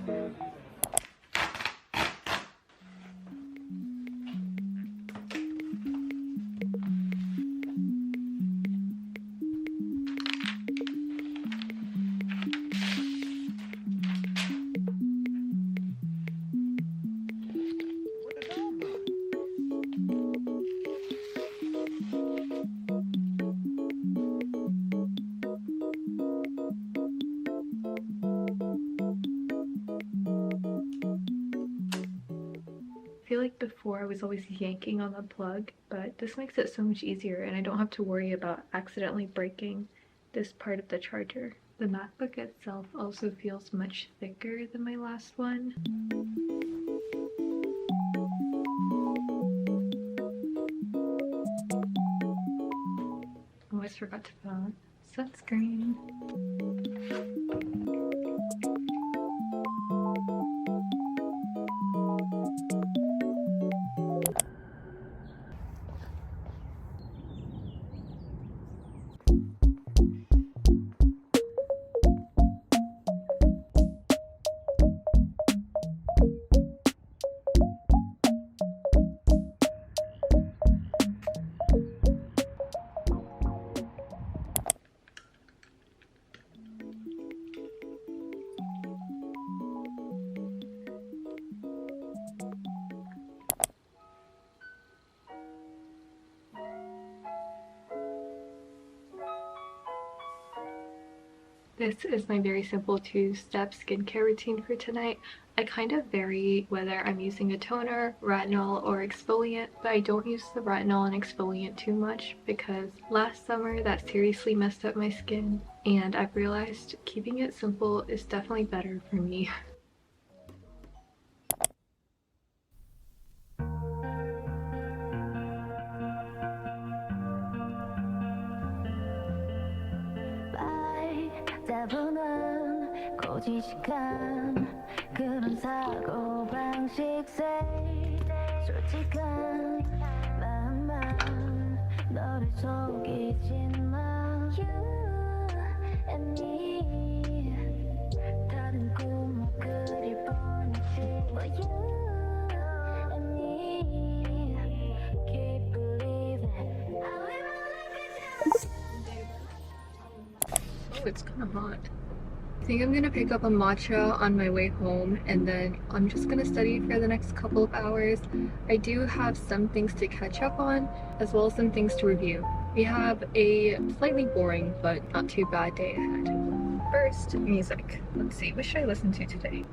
I feel like before I was always yanking on the plug, but this makes it so much easier and I don't have to worry about accidentally breaking this part of the charger. The MacBook itself also feels much thicker than my last one. Almost forgot to put on sunscreen. This is my very simple 2-step skincare routine for tonight. I kind of vary whether I'm using a toner, retinol, or exfoliant, but I don't use the retinol and exfoliant too much because last summer that seriously messed up my skin, and I've realized keeping it simple is definitely better for me. 고지식한 그런 사고방식세 솔직한 마음만 너를 속이진 마 You and me 다른 꿈을 그릴 뻔했지 But you and me Keep believing I live my life Oh, it's kind of hot. I think I'm gonna pick up a matcha on my way home and then I'm just gonna study for the next couple of hours. I do have some things to catch up on as well as some things to review. We have a slightly boring but not too bad day ahead. First, music. Let's see, what should I listen to today?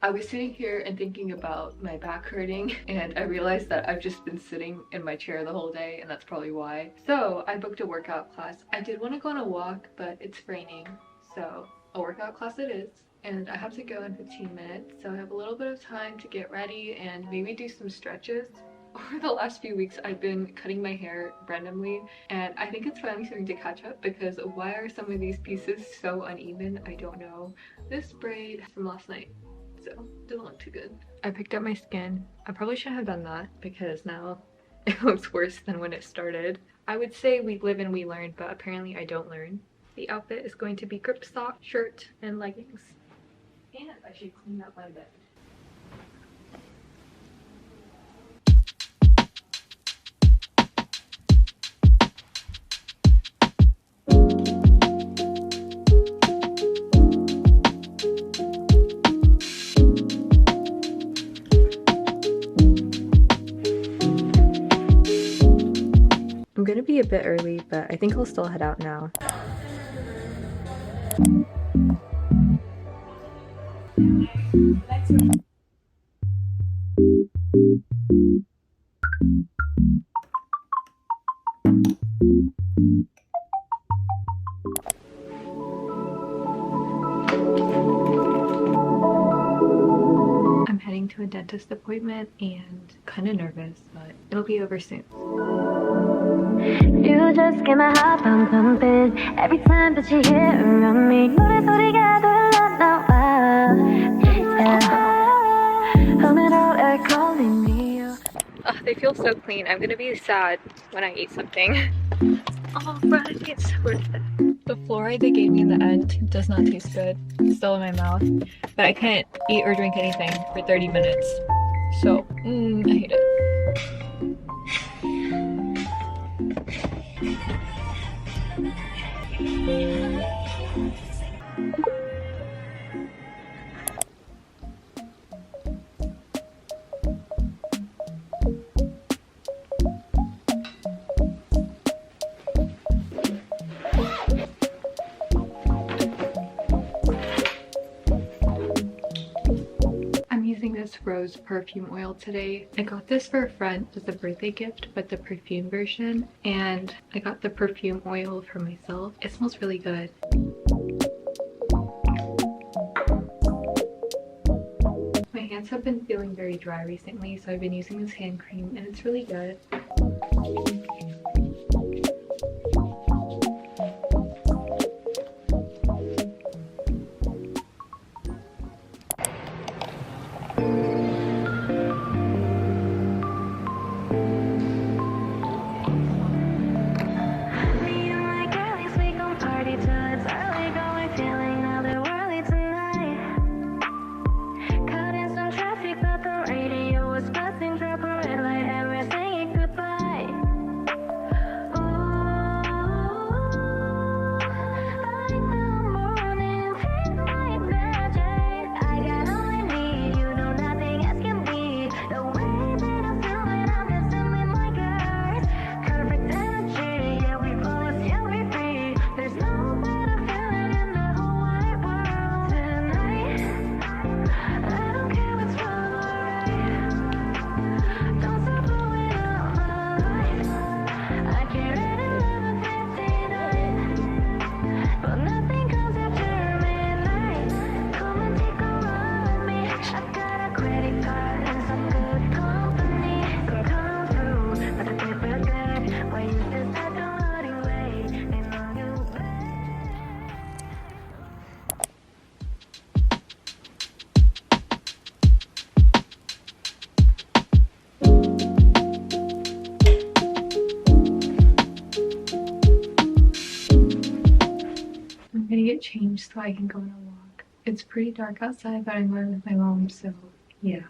I was sitting here and thinking about my back hurting and I realized that I've just been sitting in my chair the whole day and that's probably why. So I booked a workout class. I did want to go on a walk, but it's raining, so a workout class it is. And I have to go in 15 minutes, so I have a little bit of time to get ready and maybe do some stretches. Over the last few weeks, I've been cutting my hair randomly, and I think it's finally starting to catch up because why are some of these pieces so uneven? I don't know. This braid from last night, so it doesn't look too good. I picked up my skin. I probably shouldn't have done that because now it looks worse than when it started. I would say we live and we learn, but apparently I don't learn. The outfit is going to be grip sock, shirt, and leggings. And I should clean up my bed. be a bit early, but I think I'll still head out now. I'm heading to a dentist appointment and kind of nervous, but it'll be over soon. You just get my heart pumping every time that you're here around me. 노래 소리가 들려나와. Yeah. 흐느러 날 calling me. Oh, they feel so clean. I'm gonna be sad when I eat something. Oh, right, it's worth it. The fluoride they gave me in the end does not taste good. It's still in my mouth. But I can't eat or drink anything for 30 minutes. So, I hate it. This rose perfume oil today. I got this for a friend as a birthday gift, but the perfume version, and I got the perfume oil for myself. It smells really good. My hands have been feeling very dry recently, so I've been using this hand cream and it's really good. Get changed so I can go on a walk. It's pretty dark outside, but I'm going with my mom, so yeah.